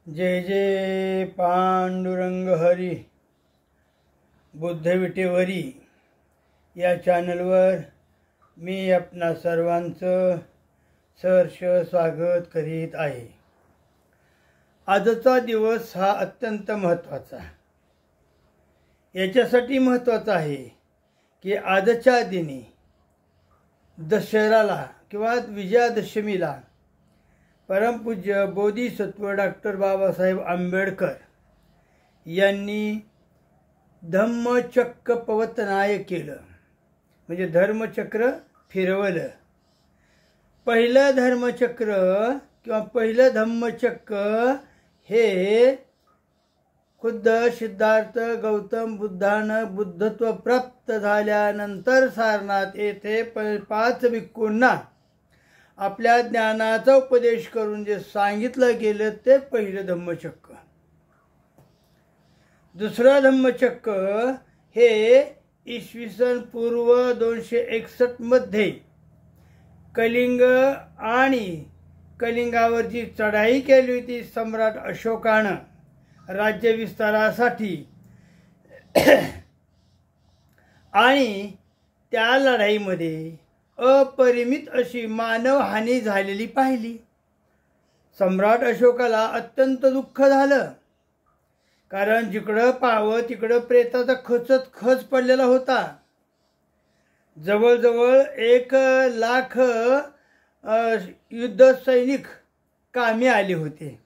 जय जय पांडुरंग हरी. बुद्ध विटेवरी या चॅनलवर मी आपणा सर्वांचं सहर्ष स्वागत करीत आहे. आजचा दिवस हा अत्यंत महत्त्वाचा. याच्यासाठी महत्त्वाचा आहे की आजच्या दिनी दशहराला किंवा विजयादशमीला परमपूज्य बोधिसत्व डॉक्टर बाबासाहेब आंबेडकर यांनी धम्मचक्र पवतनाय केलं, म्हणजे धर्मचक्र फिरवलं. पहिलं धर्मचक्र किंवा पहिलं धम्मचक्र हे खुद्द सिद्धार्थ गौतम बुद्धानं बुद्धत्व प्राप्त झाल्यानंतर सारनाथ येथे 5 भिक्खूंना आपल्या ज्ञानाचा उपदेश करून जे सांगितलं गेलं ते पहिलं धम्मचक्र. दुसरं धम्मचक्र हे इसवी सन पूर्व 261 मध्ये कलिंग आणि कलिंगावरची चढाई केली होती सम्राट अशोकानं राज्य विस्तारासाठी, आणि त्या लढाईमध्ये अपरिमित अशी मानवहानी झालेली पाहिली. सम्राट अशोकाला अत्यंत दुःख झालं, कारण जिकडं पाहावं तिकडं प्रेताचा खच पडलेला होता. जवळजवळ 1,00,000 युद्ध सैनिक कामी आले होते,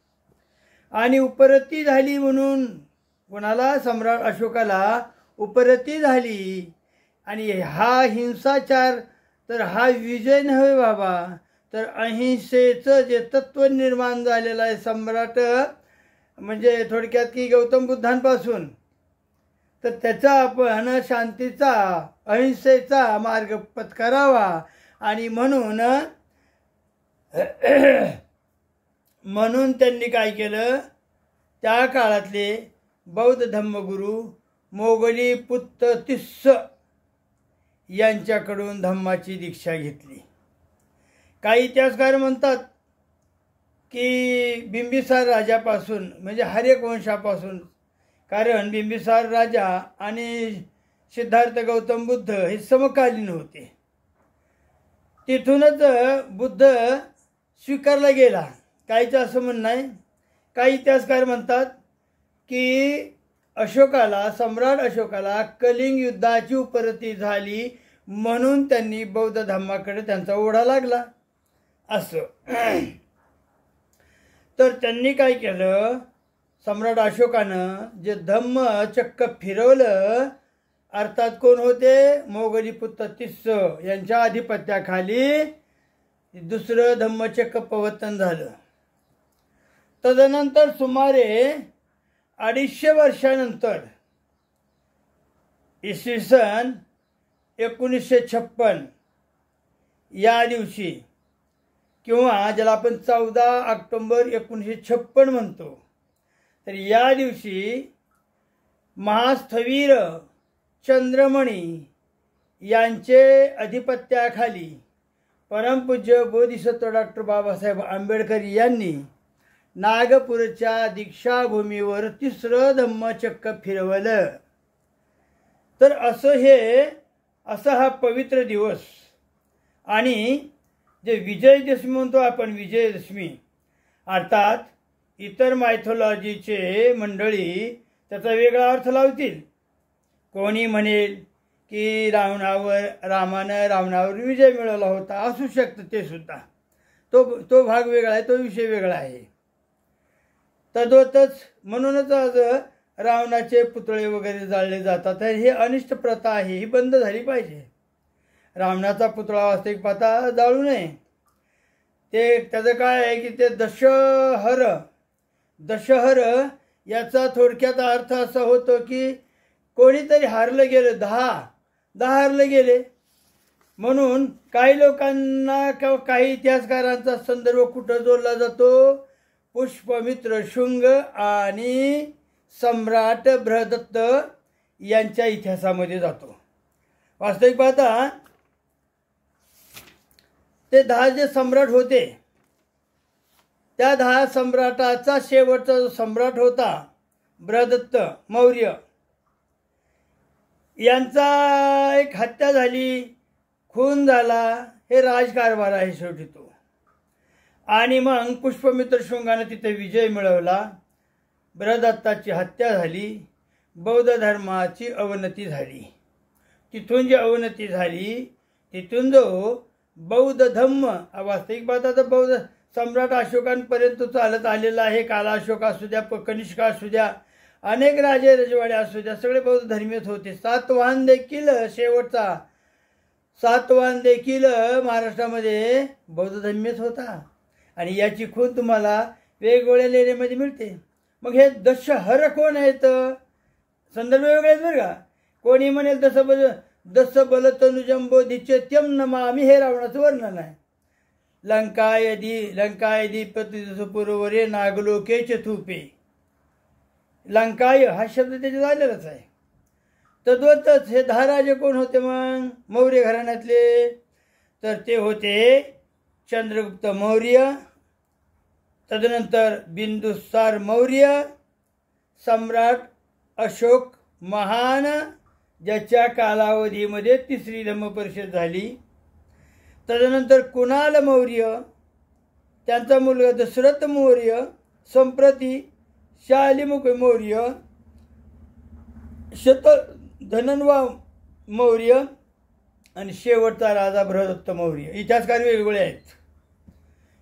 आणि उपरती झाली म्हणून कोणाला, सम्राट अशोकाला उपरती झाली. आणि हा हिंसाचार तर हा विजय नव्हे बाबा, तर अहिंसेचं जे तत्व निर्माण झालेलं आहे सम्राट, म्हणजे थोडक्यात की गौतम बुद्धांपासून, तर त्याचा आपण शांतीचा अहिंसेचा मार्ग पत्करावा. आणि म्हणून त्यांनी काय केलं, त्या काळातले बौद्ध धम्मगुरू मोगली पुत्र तिस्स यांच्याकडून धम्माची दीक्षा घेतली. काही इतिहासकार म्हणतात की बिंबिसार राजापासून, म्हणजे हर्यक वंशापासून, कारण बिंबिसार राजा आणि सिद्धार्थ गौतम बुद्ध हे समकालीन होते. तिथूनच बुद्ध स्वीकारला गेला, काहीचं असं म्हणणं आहे. काही इतिहासकार म्हणतात की सम्राट अशोकाला कलिंग युद्धाची उपरती झाली म्हणून त्यांनी बौद्ध धम्माकडे त्यांचा ओढा लागला असं. तर त्यांनी काय केलं, सम्राट अशोकानं जे धम्मचक्र फिरवलं, अर्थात कोण होते, मोगली पुत्र तिस्स यांच्या अधिपत्याखाली दुसरं धम्मचक्र पवर्तन झालं. तदनंतर सुमारे 250 वर्षानंतर इसवी सन 1956 या दिवशी, किंवा ज्याला आपण 14 ऑक्टोबर 1956 म्हणतो, तर या दिवशी महास्थवीर चंद्रमणी यांचे अधिपत्याखाली परमपूज्य बोधिसत्व डॉक्टर बाबासाहेब आंबेडकर यांनी नागपूरच्या दीक्षाभूमीवर 3रं धम्मचक्र फिरवलं. तर असा हा पवित्र दिवस. आणि जे विजयदशमी म्हणतो आपण, विजयदशमी, अर्थात इतर मायथॉलॉजीचे मंडळी त्याचा वेगळा अर्थ लावतील. कोणी म्हणेल की रामानं रावणावर विजय मिळवला होता, असू शकतं ते सुद्धा. तो भाग वेगळा आहे, तो विषय वेगळा आहे. तद्वतच म्हणूनच आज रावणाचे पुतळे वगैरे जाळले जातात. तर ही अनिष्ट प्रथा आहे, ही बंद झाली पाहिजे. रावणाचा पुतळा वास्तविक पाहता जाळू नये. त्याचं काय आहे की ते दशहर याचा थोडक्यात अर्थ असा होतो की कोणीतरी हारलं गेलं, 10 हारले गेले. म्हणून काही लोकांना किंवा काही इतिहासकारांचा संदर्भ कुठं जोडला जातो, पुष्पमित्र शुंग आणि सम्राट बृहदत्त यांच्या इतिहासामध्ये जातो. वास्तविक पाहता ते 10 जे सम्राट होते त्या 10 सम्राटाचा शेवटचा जो सम्राट होता बृहदत्त मौर्य, यांचा एक हत्या झाली, खून झाला, हे राजकारभार आहे शेवटी तो. आणि मग पुष्पमित्र शृंगाने तिथे विजय मिळवला, बृहदत्ताची हत्या झाली, बौद्ध धर्माची अवनती झाली. तिथून जी अवनती झाली तिथून जो बौद्ध धम्म, वास्तविक पाहता बौद्ध सम्राट अशोकांपर्यंत चालत आलेला आहे. कालाशोक असू द्या, कनिष्क असू द्या, अनेक राजे रजवाडे असू द्या, सगळे बौद्ध धर्मीयच होते. सातवाहन देखील शेवटचा सातवाहन देखील महाराष्ट्रामध्ये बौद्ध धर्मीयच होता. आणि याची खूण तुम्हाला वेगवेगळ्या लेण्यामध्ये मिळते. मग हे दशहर कोण आहेत? संदर्भ वेगळे आहेत बरं का. कोणी म्हणेल दस बल तनुजंबो दिचत्यम नमामि, हे रावणाचं वर्णन आहे. लंकायदी प्रतिपूर्वरे नागलोके चतुपे. लंकाय हा शब्द त्याच्यात आलेलाच आहे. तद्वतच हे 10 राजे कोण होते मग मौर्य घराण्यातले? तर ते होते चंद्रगुप्त मौर्य, तदनंतर बिंदुसार मौर्य, सम्राट अशोक महान, ज्याच्या कालावधीमध्ये 3री धम्मपरिषद झाली. तदनंतर कुणाल मौर्य, त्यांचा मुलगा दशरथ मौर्य, संप्रती शालिमुख मौर्य, शतधन्वा मौर्य आणि शेवटचा राजा बृहदत्त मौर्य. इतिहासकार वेगवेगळे आहेत.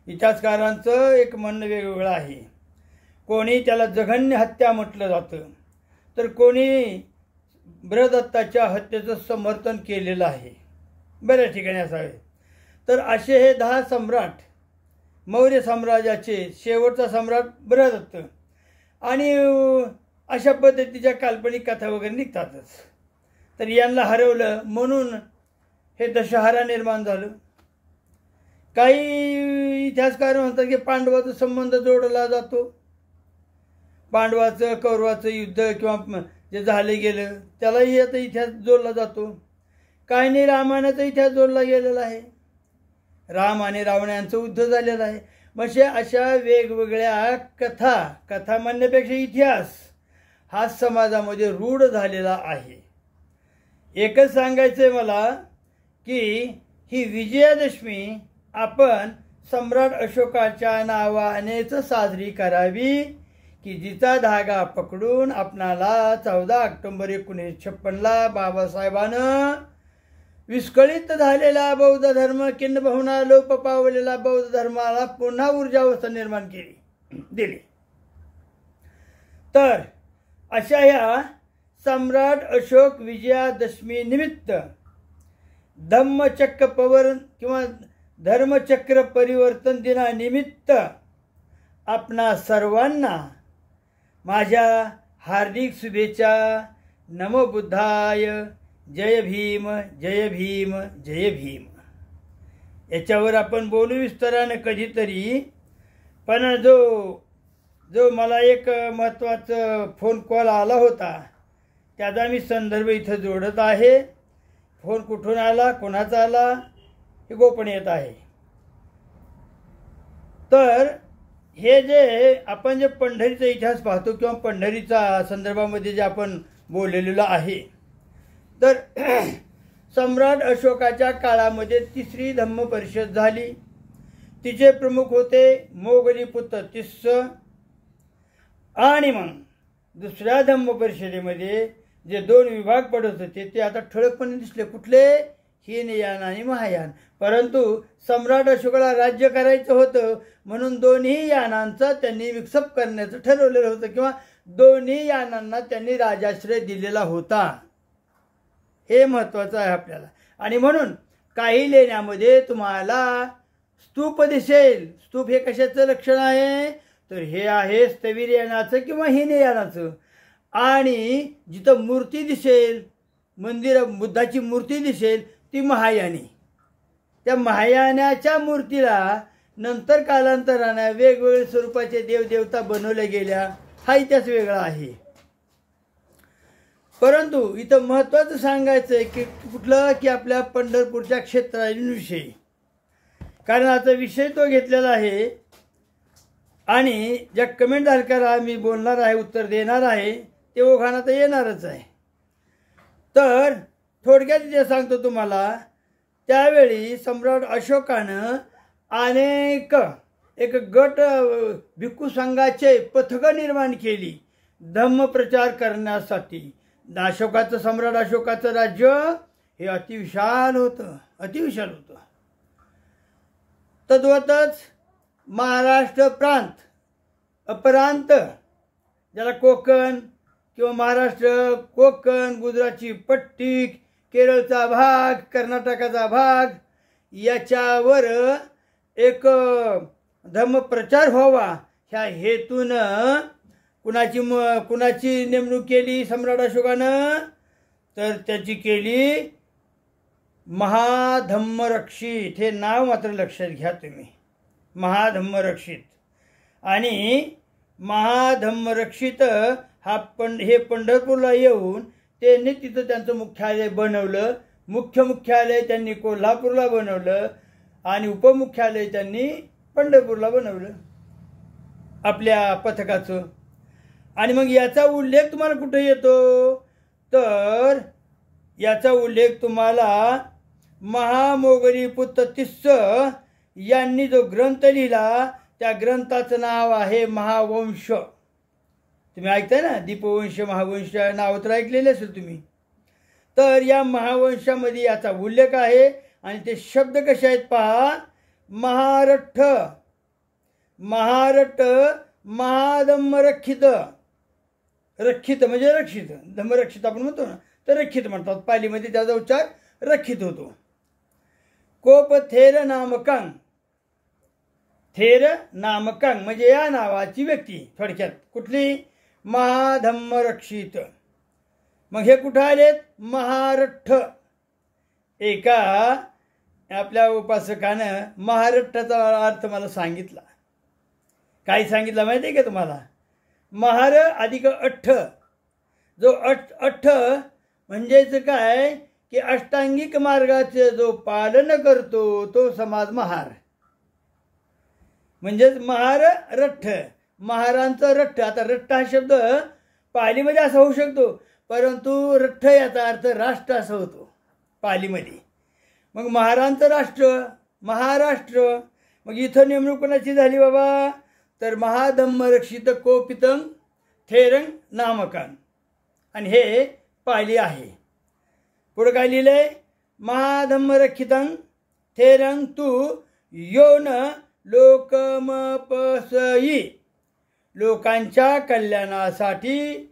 इतिहासकारांचं एक म्हणणं वेगवेगळं आहे. कोणी त्याला जघन्य हत्या म्हटलं जातं, तर कोणी बृहदत्ताच्या हत्येचं समर्थन केलेलं आहे. बऱ्याच ठिकाणी असावे. तर असे हे 10 सम्राट मौर्य साम्राज्याचे, शेवटचा सम्राट बृहदत्त. आणि अशा पद्धतीच्या काल्पनिक कथा वगैरे निघतातच. तर यांना हरवलं म्हणून हे दशहरा निर्माण झालं. काही इतिहासकार म्हणतात की पांडवाचा संबंध जोडला जातो. पांडवाचं कौरवाचं युद्ध किंवा जे झालं गेलं त्यालाही आता इतिहास जोडला जातो. काही नाही, रामायणाचा इतिहास जोडला गेलेला आहे. राम आणि रावण यांचं युद्ध झालेलं आहे. म्हणजे अशा वेगवेगळ्या कथा म्हणण्यापेक्षा इतिहास हा समाजामध्ये रूढ झालेला आहे. एकच सांगायचं आहे मला की ही विजयादशमी आपण सम्राट अशोकाच्या नावानेच साजरी करावी, की जिचा धागा पकडून आपणाला 14 ऑक्टोबर 1956ला बाबासाहेबानं विस्कळीत झालेला बौद्ध धर्म, किंबहुना लोप पावलेला बौद्ध धर्माला पुन्हा ऊर्जावस्था निर्माण दिली. तर अशा ह्या सम्राट अशोक विजयादशमी निमित्त धम्मचक्र पवन किंवा धर्मचक्र परिवर्तन दिनानिमित्त आपणा सर्वांना माझ्या हार्दिक शुभेच्छा. नमो बुद्धाय. जय भीम, जय भीम, जय भीम. याच्यावर आपण बोलू विस्ताराने कधीतरी. पण जो मला एक महत्त्वाचा फोन कॉल आला होता त्याचा मी संदर्भ इथं जोडत आहे. फोन कुठून आला, कोणाचा आला, हे गोपनीयत आहे. तर हे जे आपण जे पंढरीचा इतिहास पाहतो किंवा पंढरीचा संदर्भामध्ये जे आपण बोललेलं आहे, तर सम्राट अशोकाच्या काळामध्ये 3री धम्मपरिषद झाली. तिचे प्रमुख होते मोगलीपुत्र तिस्स. आणि मग 2ऱ्या धम्मपरिषदेमध्ये जे 2 विभाग पडत होते ते आता ठळकपणे दिसले. कुठले? हीनयान आणि महायान. परंतु सम्राट अशोकाला राज्य करायचं होतं म्हणून दोन्ही यानांचा त्यांनी विक्षेप करण्याचं ठरवलेलं होतं, किंवा दोन्ही यानांना त्यांनी राजाश्रय दिलेला होता. हे महत्त्वाचं आहे आपल्याला. आणि म्हणून काही लेण्यामध्ये तुम्हाला स्तूप दिसेल. स्तूप हे कशाचं लक्षण आहे? तर हे आहे स्थविर यानाचं किंवा हीनयानाचं. आणि जिथं मूर्ती दिसेल, मंदिर बुद्धाची मूर्ती दिसेल, ती महायानी. त्या महायानाच्या मूर्तीला नंतर कालांतराने वेगवेगळ्या स्वरूपाचे देवदेवता बनवल्या गेल्या. हा इतिहास वेगळा आहे. परंतु इथं महत्त्वाचं सांगायचं आहे की कुठलं, की आपल्या पंढरपूरच्या क्षेत्राविषयी. कारण आता विषय तो घेतलेला आहे आणि ज्या कमेंट धारकाला मी बोलणार आहे, उत्तर देणार आहे, ते ओघाना तर येणारच आहे. तर थोडक्यात जे सांगतो तुम्हाला, त्यावेळी सम्राट अशोकानं अनेक एक गट भिक्खू संघाचे पथकं निर्माण केली धम्मप्रचार करण्यासाठी. सम्राट अशोकाचं राज्य हे अतिविशाल होतं, अतिविशाल होतं. तद्वतच महाराष्ट्र प्रांत ज्याला कोकण किंवा महाराष्ट्र, कोकण, गुजरातची पट्टी, केरळचा भाग, कर्नाटकाचा भाग, याच्यावर एक धम्मप्रचार व्हावा ह्या हेतून कुणाची नेमणूक केली सम्राट अशोकानं? तर त्याची केली महाधम्मरक्षित. हे नाव मात्र लक्षात घ्या तुम्ही, महाधम्मरक्षित. आणि महाधम्मरक्षित हे पंढरपूरला येऊन त्यांनी तिथं त्यांचं मुख्यालय बनवलं. मुख्यालय त्यांनी कोल्हापूरला बनवलं आणि उपमुख्यालय त्यांनी पंढरपूरला बनवलं आपल्या पथकाचं. आणि मग याचा उल्लेख तुम्हाला कुठे येतो? तर याचा उल्लेख तुम्हाला महामोगली पुत्र तिस्स यांनी जो ग्रंथ लिहिला, त्या ग्रंथाचं नाव आहे महावंश. तुम्ही ऐकताय ना, दीपवंश, महावंश नाव तर ऐकलेले असेल तुम्ही. तर या महावंशामध्ये याचा उल्लेख आहे. आणि ते शब्द कसे आहेत पहा. महारठ्ठ, महाधम्मरक्षित. रक्षित म्हणजे रक्षित, धम्मरक्षित आपण म्हणतो ना, तर रक्षित म्हणतात. पालीमध्ये त्याचा उच्चार रक्षित होतो. कोप थेर नामकं, थेर नामकं म्हणजे या नावाची व्यक्ती. थोडक्यात कुठली? महाधम्मरक्षित. मग हे कुठं आलेत? महारठ्ठ. एका आपल्या उपासकानं महारठ्ठाचा अर्थ मला सांगितला. काय सांगितलं माहिती आहे का तुम्हाला? महार अधिक अठ्ठ. जो अठ्ठ म्हणजेच काय की अष्टांगिक मार्गाचे जो पालन करतो तो समाज महार. म्हणजेच महार रठ्ठ, महारांचं रठ्ठ. आता रठ्ठ हा शब्द पालीमध्ये असा होऊ शकतो, परंतु रठ्ठ याचा अर्थ राष्ट्र असा होतो पालीमध्ये. मग महारांचं राष्ट्र महाराष्ट्र. मग इथं नेमणूक कोणाची झाली बाबा? तर महाधम्मरक्षित कोपितं थेरंग नामकान. आणि हे पाली आहे. पुढं काय लिहिलंय? महाधम्मरक्षितं थेरंग तू योन लोकमपसई. लोकांच्या कल्याणासाठी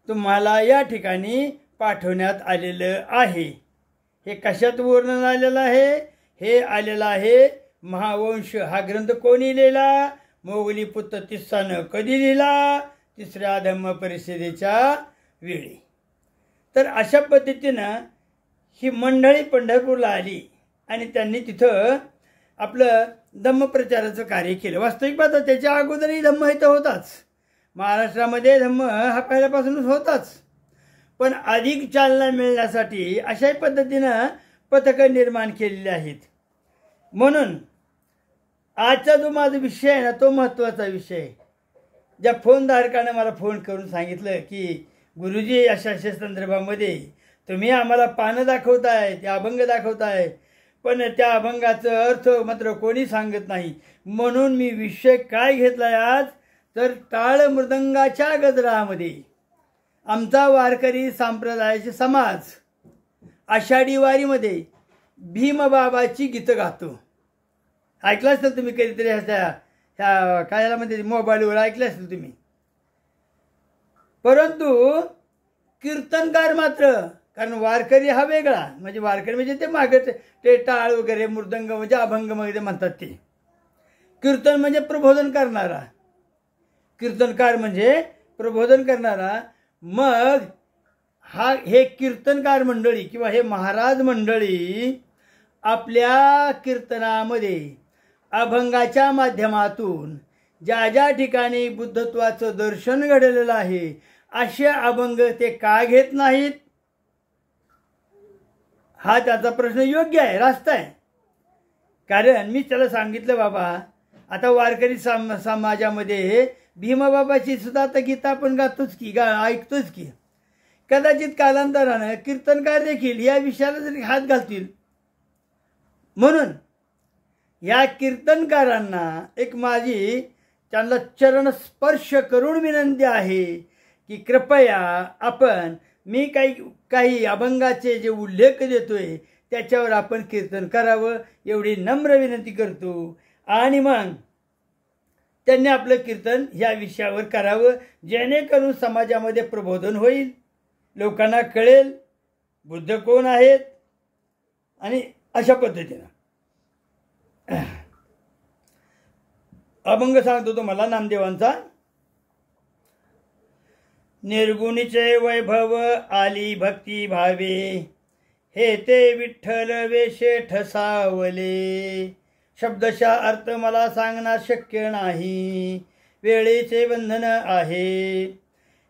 तुम्हाला या ठिकाणी पाठवण्यात आलेलं आहे. हे कशात वर्णन आलेलं आहे? हे आलेलं आहे महावंश. हा ग्रंथ कोणी लिहिला? मोगली पुत्र तिस्सानं. कधी लिहिला? तिसऱ्या धम्म परिषदेच्या वेळी. तर अशा पद्धतीनं ही मंडळी पंढरपूरला आली आणि त्यांनी तिथं आपलं धम्मप्रचाराचं कार्य केलं. वास्तविक पाहता त्याच्या अगोदरही धम्म इथं होताच. महाराष्ट्रामध्ये धम्म हा पहिल्यापासूनच होताच. पण अधिक चालना मिळण्यासाठी अशाही पद्धतीनं पथकं निर्माण केलेली आहेत. म्हणून आजचा जो माझा विषय आहे ना, तो महत्त्वाचा विषय आहे. ज्या फोनधारकानं मला फोन करून सांगितलं की गुरुजी अशा संदर्भामध्ये तुम्ही आम्हाला पानं दाखवताय, ते अभंग दाखवताय, पण त्या अभंगाचं अर्थ मात्र कोणी सांगत नाही. म्हणून मी विषय काय घेतलाय आज? तर टाळ मृदंगाच्या गजरामध्ये आमचा वारकरी संप्रदायाचे समाज आषाढी वारीमध्ये भीमबाबाची गीतं गातो. ऐकलं असेल तुम्ही कधीतरी ह्या काय म्हणजे मोबाईलवर ऐकलं असेल तुम्ही. परंतु कीर्तनकार मात्र, कारण वारकरी हा वेगळा, म्हणजे वारकरी म्हणजे ते मागे ते टाळ वगैरे मृदंग म्हणजे अभंग वगैरे म्हणतात ते. कीर्तन म्हणजे प्रबोधन करणारा, कीर्तनकार म्हणजे प्रबोधन करणारा. मग हे कीर्तनकार मंडळी किंवा हे महाराज मंडळी आपल्या कीर्तनामध्ये अभंगाच्या माध्यमातून ज्या ज्या ठिकाणी बुद्धत्वाचं दर्शन घडलेलं आहे असे अभंग ते का घेत नाहीत? हा त्याचा प्रश्न योग्य आहे, रास्त आहे. कारण मी त्याला सांगितलं बाबा आता वारकरी समाजामध्ये भीमाबाबाची सुद्धा आता गीता आपण गातोच की ऐकतोच की. कदाचित कालांतरानं कीर्तनकार देखील या विषयाला जरी हात घालतील. म्हणून या कीर्तनकारांना एक माझी त्यांना चरण स्पर्श करून विनंती आहे की कृपया आपण मी काही अभंगाचे जे उल्लेख देतोय त्याच्यावर आपण कीर्तन करावं एवढी नम्र विनंती करतो. आणि मग त्यांनी आपलं कीर्तन ह्या विषयावर करावं जेणेकरून समाजामध्ये प्रबोधन होईल, लोकांना कळेल बुद्ध कोण आहेत. आणि अशा पद्धतीनं अभंग सांगतो तुम्हाला नामदेवांचा. निर्गुणीचे वैभव आली भक्ती भावे, हे ते विठ्ठल वेशे ठसावले. शब्दशः अर्थ मला सांगणं शक्य नाही, वेळेचे बंधन आहे.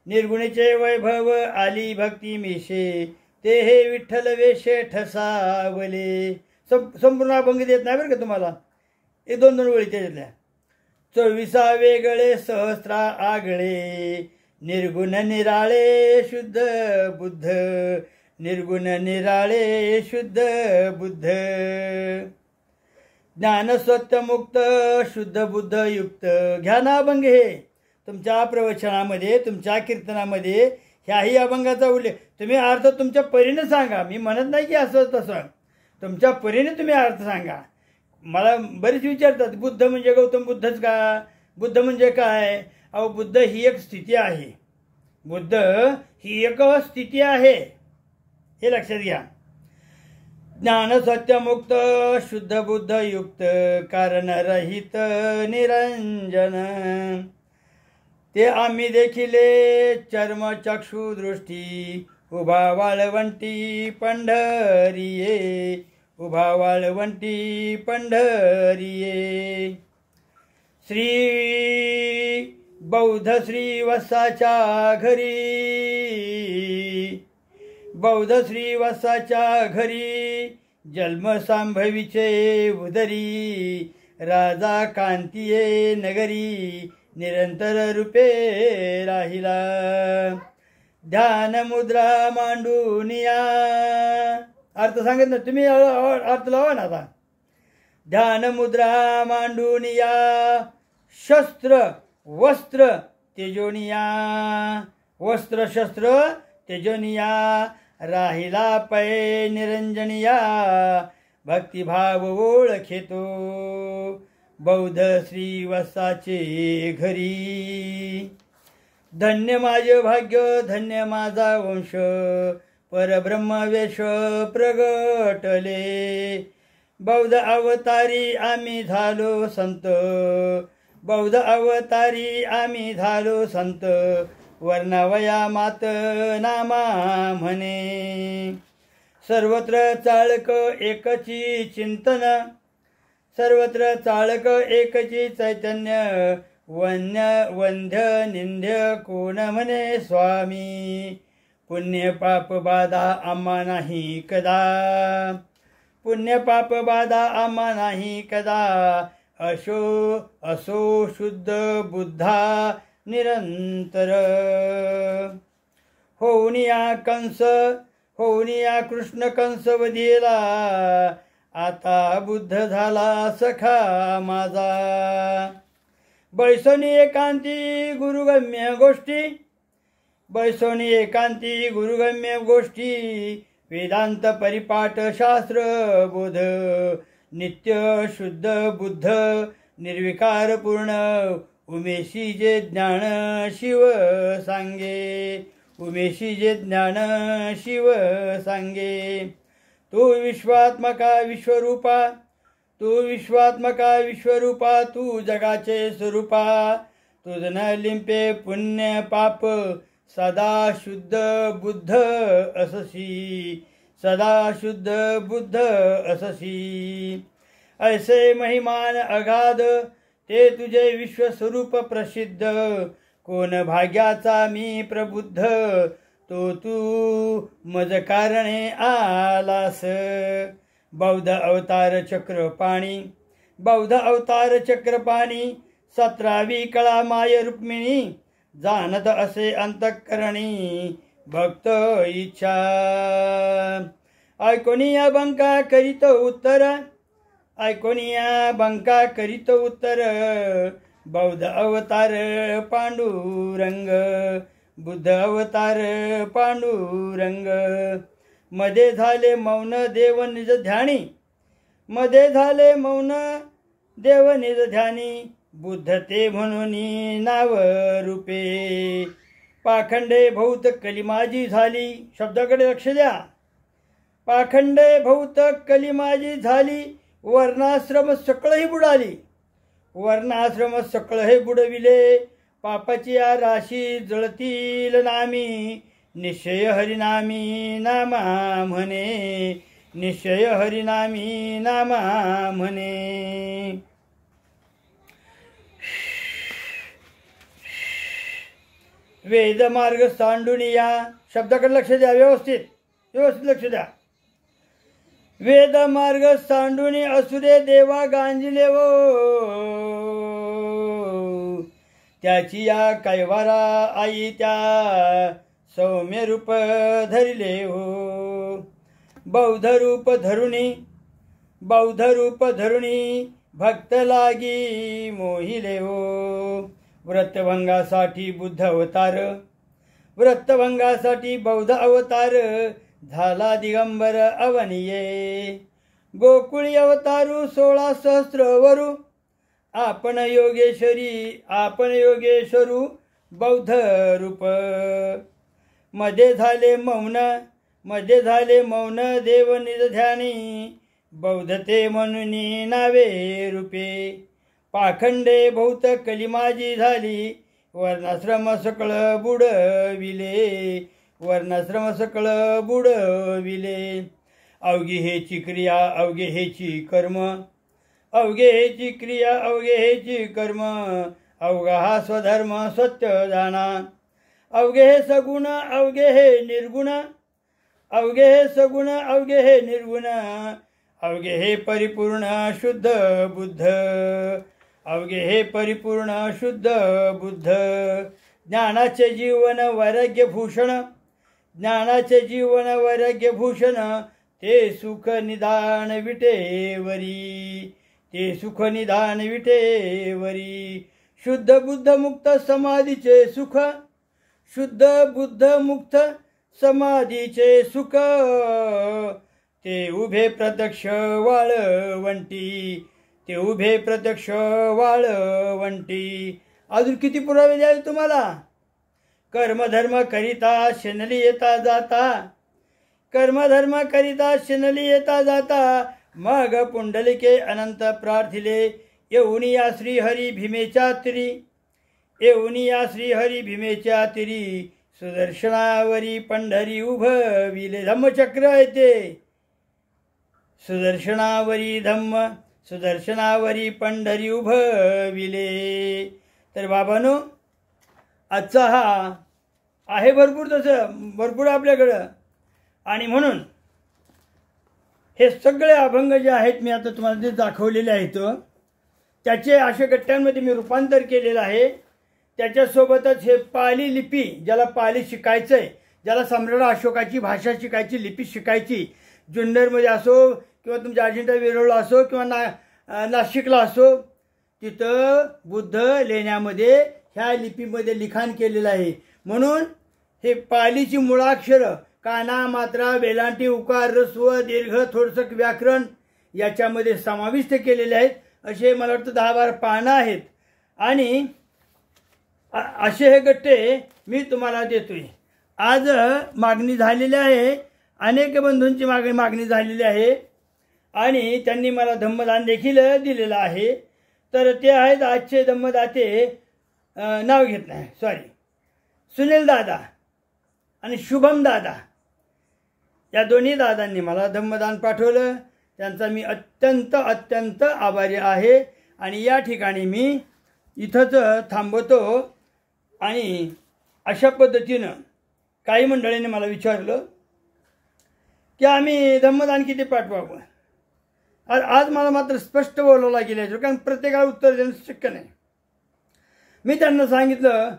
निर्गुणीचे वैभव आली भक्ती मिशे, ते हे विठ्ठल वेशे ठसावले. संपूर्ण अभंग देत नाही बरं का तुम्हाला, एक दोन वळी त्याच्यातल्या. 24 वेगळे सहस्रा आगळे, निर्गुण निराळे शुद्ध बुद्ध, निर्गुण निराळे शुद्ध बुद्ध. ज्ञान सत्य मुक्त शुद्ध बुद्ध युक्त. घ्या ना अभंग हे तुमच्या प्रवचनामध्ये तुमच्या कीर्तनामध्ये ह्याही अभंगाचा उल्लेख. तुम्ही अर्थ तुमच्या परीने सांगा, मी म्हणत नाही की असं तसं, तुमच्या परीने तुम्ही अर्थ सांगा. मला बरेच विचारतात बुद्ध म्हणजे गौतम बुद्धच का, बुद्ध म्हणजे काय. अहो बुद्ध ही एक स्थिती आहे, बुद्ध ही एक स्थिती आहे हे लक्षात घ्या. ज्ञान सत्यमुक्त शुद्ध बुद्ध युक्त, कारण रहित निरंजन. ते आम्ही देखिले चर्म चक्षु दृष्टी, उभा वाळवंटी पंढरीये, उभा वाळवंटी पंढरीये. श्री बौद्ध श्रीवत्साच्या घरी, बौद्ध श्रीवत्साच्या घरी, जन्म संभवीचे उदरी, राजा कांतीये नगरी, निरंतर रूपे राहिला. ध्यान मुद्रा मांडूनिया. अर्थ सांगत ना तुम्ही, अर्थ लावा ना आता. ध्यान मुद्रा मांडूनिया, शस्त्र वस्त्र तेजोनिया, वस्त्र शस्त्र तेजोनिया, राहिला पै निरंजनिया, भक्तिभाव ओळखेतो बौद्ध श्रीवत्साचे घरी. धन्य माझे भाग्य धन्य माझा वंश, परब्रह्मवेश प्रगटले. बौद्ध अवतारी आम्ही झालो संत, बौद्ध अवतारी आम्ही झालो संत, वर्णावया मात नामा म्हणे. सर्वत्र चाळक एकची चिंतन, सर्वत्र चाळक एकची चैतन्य, वंध्य निंद्य कोण म्हणे स्वामी. पुण्य पाप बाधा आम्हा नाही कदा, पुण्य पाप बाधा आम्हा नाही कदा. असो शुद्ध बुद्धा निरंतर. होऊनिया कंस, होऊनिया कृष्ण कंस वधीला, आता बुद्ध झाला सखा माझा. बैसोनी एकांती गुरुगम्य गोष्टी, बैसोनी एकांती गुरुगम्य गोष्टी, वेदांत परिपाठ शास्त्र बोध. नित्य शुद्ध बुद्ध निर्विकार पूर्ण, उमेशी जे ज्ञान शिव सांगे, उमेशी जे ज्ञान शिव सांगे. तू विश्वात्मका विश्वरूपा, तू विश्वात्मका विश्वरूपा, तू जगाचे स्वरूपा. तुझ न लिंपे पुण्य पाप, सदा शुद्ध बुद्ध अससी, सदा शुद्ध बुद्ध अससी. ऐसे महिमान अगाध ते तुझे विश्वस्वरूप प्रसिद्ध, कोण भाग्याचा मी प्रबुद्ध, तो तू मज कारणे आलास. बौद्ध अवतार चक्र पाणी, बौद्ध अवतार चक्रपाणी 17वी कळा माय रुक्मिणी जाणत असे अंतःकरणी भक्त इच्छा ऐकोनिया बंका करीत उत्तर ऐकोनिया बंका करीत उत्तर बौद्ध अवतार पांडुरंग बुद्ध अवतार पांडुरंग मध्ये झाले मौन देव निज ध्यानी मध्ये झाले मौन देव निज ध्यानी बुद्ध ते म्हणून नाव रूपे पाखंडे भौत कलिमाजी झाली शब्दाकडे लक्ष द्या पाखंडे भौत कलिमाजी झाली वर्णाश्रम सकळही बुडाली वर्णाश्रम सकळही बुडविले पापाची या राशी जळतील नामी निश्चय हरिनामी नामा म्हणे निश्चय हरिनामी नामा म्हणे वेद मार्ग सांडूनी या शब्दाकडे लक्ष द्या व्यवस्थित लक्ष द्या वेद मार्ग सांडूनी असुरे देवा गांजिले वो त्याची या कैवारा आई त्या सौम्य रूप धरिले हो बौद्ध रूप धरुणी भक्त लागी मोहिले हो व्रतभंगासाठी बुद्ध अवतार व्रतभंगासाठी बौद्ध अवतार झाला दिगंबर अवनिये गोकुळी अवतारू 16 सहस्रवरू आपण योगेश्वरू बौद्ध रूप मध्ये झाले मौन देव निज ध्यानी बौद्ध ते म्हणून नावे रूपे पाखंडे बहुत कलिमाजी झाली वर्णाश्रम सकळ बुडविले अवघे हेची क्रिया अवघे हेची कर्म अवघा हा स्वधर्म सत्य जाणा अवघे हे सगुण अवघे हे निर्गुण अवघे हे सगुण अवघे हे निर्गुण अवघे हे परिपूर्ण शुद्ध बुद्ध अवघे हे परिपूर्ण शुद्ध बुद्ध ज्ञानाचे जीवन वैराग्य भूषण ते सुख निदान विटेवरी शुद्ध बुद्ध मुक्त समाधीचे सुख ते उभे प्रत्यक्ष वाळवंटी अजून किती पुरावे द्यावे तुम्हाला कर्मधर्म करिता शेनली येता जाता मग पुंडलिके अनंत प्रार्थिले येऊन या श्रीहरी भीमेच्या तिरी सुदर्शनावरी पंढरी उभविले धम्मचक्र आहे ते सुदर्शनावरी पंढरी उभविले तर बाबांनो आजचा हा आहे भरपूर आपल्याकडं आणि म्हणून हे सगळे अभंग जे आहेत मी आता तुम्हाला जे दाखवलेले आहेत त्याचे अशा गट्ट्यांमध्ये मी रूपांतर केलेलं आहे त्याच्यासोबतच हे पाली लिपी ज्याला पाली शिकायचं आहे ज्याला सम्राट अशोकाची भाषा शिकायची लिपी शिकायची जुन्नरमध्ये असो किंवा तुमच्या अजिंठा वेरूळला असो किंवा नाशिकला असो तिथं बुद्ध लेण्यामध्ये ह्या लिपीमध्ये लिखाण केलेलं आहे म्हणून हे पालीची मुळाक्षरं काना मात्रा वेलांटी उकार ऱ्स्व दीर्घ थोडसक व्याकरण याच्यामध्ये समाविष्ट केलेले आहेत असे मला वाटतं 10-12 पानं आहेत आणि असे हे गट्टे मी तुम्हाला देतोय आज मागणी झालेली आहे अनेक बंधूंची मागणी झालेली आहे आणि त्यांनी मला धम्मदान देखील दिलेलं आहे तर ते आहेत आजचे धम्मदाते नाव घेत नाही सुनील दादा आणि शुभम दादा या दोन्ही दादांनी मला धम्मदान पाठवलं त्यांचा मी अत्यंत आभारी आहे आणि या ठिकाणी मी इथंच थांबवतो आणि अशा पद्धतीनं काही मंडळींनी मला विचारलं की आम्ही धम्मदान किती पाठवावं आज मला मात्र स्पष्ट बोलावं गेलं, कारण प्रत्येकाला उत्तर देणं शक्य नाही. मी त्यांना सांगितलं,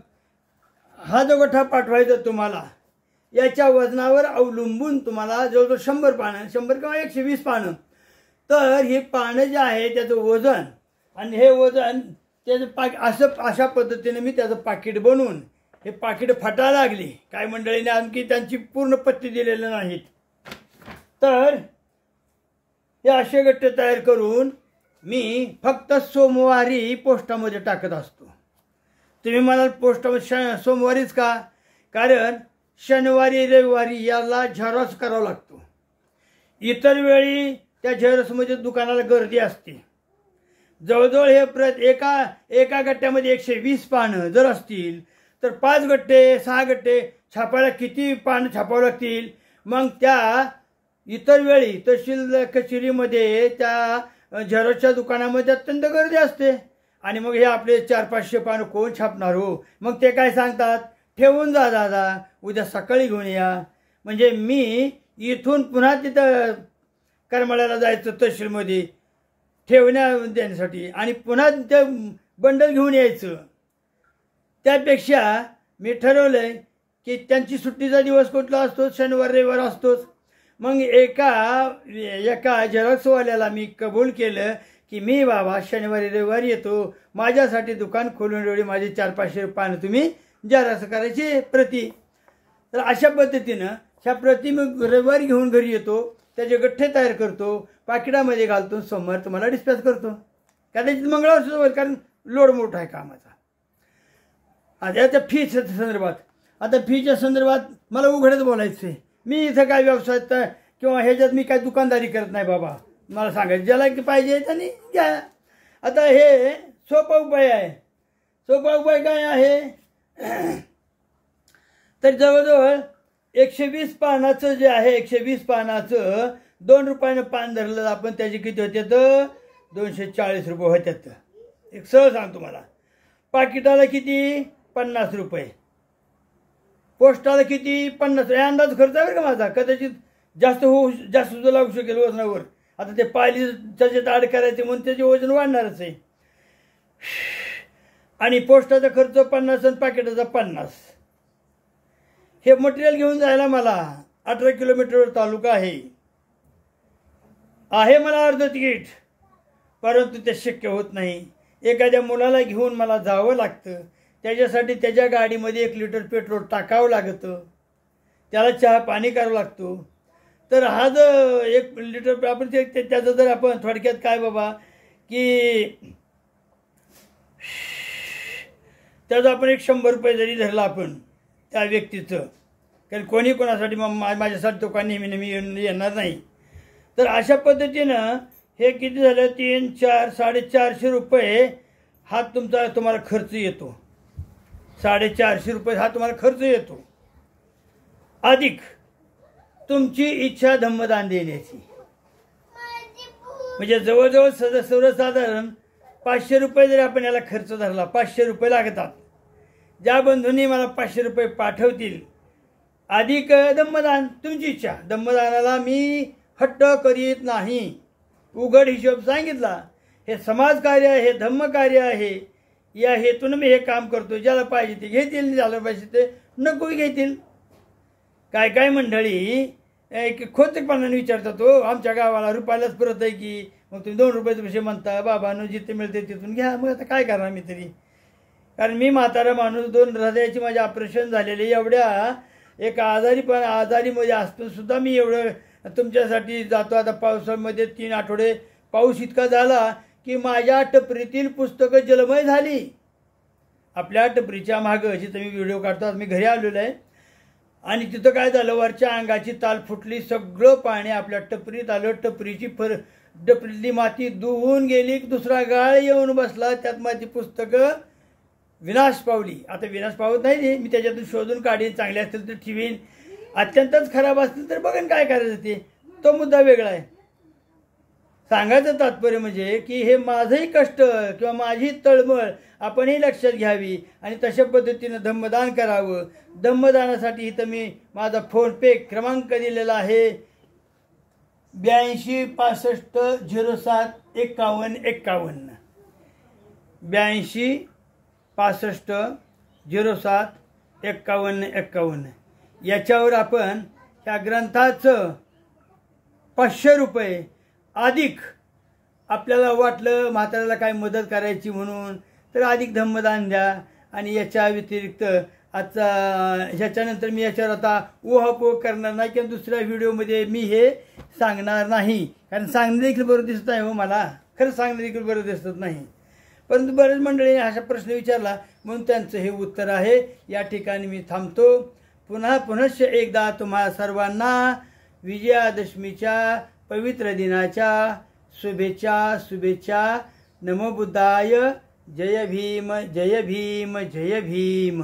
हा जो गठ्ठा पाठवायचा तुम्हाला, याच्या वजनावर अवलंबून तुम्हाला जवळजवळ 100 पानं, 100 किंवा 120 पानं, तर हे पानं जे आहे त्याचं वजन आणि हे वजन त्याचं अशा पद्धतीने मी त्याचं पाकिट बनवून हे पाकिट फाटायला लागली. काही मंडळीने आणखी त्यांची पूर्ण पत्ती दिलेली नाहीत. तर हे असे गठ्ठे तयार करून मी फक्त सोमवारी पोस्टामध्ये टाकत असतो. तुम्ही म्हणाल पोस्टामध्ये सोमवारीच का? कारण शनिवारी रविवारी याला झेरॉक्स करावा लागतो. इतर वेळी त्या झेरॉक्समध्ये दुकानाला गर्दी असते. जवळजवळ हे एका गठ्ठ्यामध्ये 120 पानं जर असतील तर 5 गठ्ठे 6 गठ्ठे छापायला किती पानं छापावं लागतील. मग त्या इतर वेळी तहसील कचेरीमध्ये त्या झेरॉक्सच्या दुकानामध्ये अत्यंत गर्दी असते आणि मग हे आपले 400-500 पानं कोण छापणार हो. मग ते काय सांगतात, ठेवून जा दादा, उद्या सकाळी घेऊन या. म्हणजे मी इथून पुन्हा तिथं करमाळ्याला जायचं तहसीलमध्ये ठेवण्या देण्यासाठी आणि पुन्हा ते बंडल घेऊन यायचं. त्यापेक्षा मी ठरवलंय की त्यांची सुट्टीचा दिवस कुठला असतो, शनिवार रविवार असतोच. मग एका झेरॉक्सवाल्याला मी कबूल केलं की मी बाबा शनिवारी रविवारी येतो, माझ्यासाठी दुकान खोलून एवढी माझे 400-500 पानं तुम्ही झेरॉक्स करायची प्रती. तर अशा पद्धतीनं ह्या प्रती मी रविवारी घेऊन घरी येतो, त्याचे गठ्ठे तयार करतो, पाकिटामध्ये घालतो, सोमवार तुम्हाला डिस्पॅच करतो. कदाचित मंगळवार सुद्धा होईल, कारण लोड मोठा आहे कामाचा. आता त्या फीच्या संदर्भात मला उघडच बोलायचं आहे. मी इथं काय व्यवसायात किंवा ह्याच्यात मी काय दुकानदारी करत नाही बाबा. मला सांगायचं ज्याला की पाहिजे त्यांनी घ्या. आता हे सोपा उपाय आहे. सोपा उपाय काय आहे, तर जवळजवळ 120 पानाचं जे आहे, 120 पानाचं 2 रुपयानं पान धरलं आपण, त्याचे किती होते तर 240 रुपये होत्यात. एक सहज सांगतो मला. पाकिटाला किती 50 रुपये, पोस्टाला किती 50. हे अंदाज खर्च आहे बरं का माझा. कदाचित जास्त सुद्धा लागू शकेल वजनावर. आता ते पायली त्याच्यात आड करायचे म्हणून त्याचे वजन वाढणारच आहे. आणि पोस्टाचा खर्च 50 आणि पाकिटाचा 50. हे मटेरियल घेऊन जायला मला 18 किलोमीटरवर तालुका आहे मला अर्ध तिकीट, परंतु ते शक्य होत नाही. एखाद्या मुलाला घेऊन मला जावं लागतं. त्याच्यासाठी त्याच्या गाडीमध्ये 1 लिटर पेट्रोल टाकावं लागतं, त्याला चहा पाणी करावं लागतो. तर हा जर 1 लिटर आपण त्याचं जर आपण थोडक्यात काय बाबा की त्याचं आपण 100 रुपये जरी धरला आपण त्या व्यक्तीचं, कारण कोणी कोणासाठी माझ्यासाठी तो का नेहमी येणार नाही. तर अशा पद्धतीनं हे किती झालं 3, 4, 450 रुपये हा तुम्हाला खर्च येतो. 450 रुपये हा तुम्हाला खर्च येतो, अधिक तुमची इच्छा धम्मदान देण्याची. म्हणजे जवळजवळ सर्वसाधारण 500 रुपये जरी आपण याला खर्च धरला, 500 रुपये लागतात. ज्या बंधूंनी मला 500 रुपये पाठवतील, अधिक धम्मदान तुमची इच्छा. धम्मदानाला मी हट्ट करीत नाही, उघड हिशोब सांगितला. हे समाजकार्य आहे, हे धम्मकार्य आहे, या हेतून मी हे काम करतो. ज्याला पाहिजे ते घेतील, ज्याला पाहिजे ते नको घेतील. काय मंडळी खोचकपणाने विचारतात, हो आमच्या गावाला रुपयालाच परत आहे की, मग तुम्ही 2 रुपयाचे पैसे म्हणता, बाबांनो जिथे मिळते तिथून घ्या. मग आता काय करणार मी तरी, कारण मी म्हातारा माणूस, 2 हृदयाची माझे ऑपरेशन झालेले, एवढ्या एक आजारीमध्ये असून सुद्धा मी एवढं तुमच्यासाठी जातो. आता पावसामध्ये 3 आठवडे पाऊस इतका झाला की माझ्या टपरीतील पुस्तकं जलमय झाली. आपल्या टपरीच्या मागं जिथं मी व्हिडिओ काढतो, मी घरी आलेलो आहे आणि तिथं काय झालं, वरच्या अंगाची ताल फुटली, सगळं पाणी आपल्या टपरीत आलं. टपरीतली माती धुवून गेली, दुसरा गाळ येऊन बसला, त्यात माझी पुस्तकं विनाश पावली. आता विनाश पावत नाही, मी त्याच्यातून शोधून काढीन, चांगले असतील तर ठेवीन, अत्यंतच खराब असतील तर बघेन काय करायचं ते, तो मुद्दा वेगळा आहे. सांगायचं तात्पर्य म्हणजे की हे माझंही कष्ट किंवा माझी तळमळ आपणही लक्षात घ्यावी आणि तशा पद्धतीनं धम्मदान करावं. धम्मदानासाठी इथं मी माझा फोन पे क्रमांक दिलेला आहे 82 65 07 51 51 82 65 07 51 51 याच्यावर आपण ह्या ग्रंथाचं 500 रुपये अधिक आपल्याला वाटलं म्हाताऱ्याला काय मदत करायची म्हणून तर अधिक धम्मदान द्या. आणि याच्या व्यतिरिक्त आता ह्याच्यानंतर मी याच्यावर आता ओहापोह करणार नाही किंवा दुसऱ्या व्हिडिओमध्ये मी हे सांगणार नाही, कारण सांगणं देखील बरोबर दिसत नाही हो, मला खरं सांगणं देखील बरोबर दिसत नाही. परंतु बरेच मंडळी अशा प्रश्न विचारला म्हणून त्यांचं हे उत्तर आहे. या ठिकाणी मी थांबतो. पुनश्च एकदा तुम्हा सर्वांना विजयादशमीच्या पवित्र दिनाच्या शुभेच्छा. नमो बुद्धाय. जय भीम जय भीम जय भीम.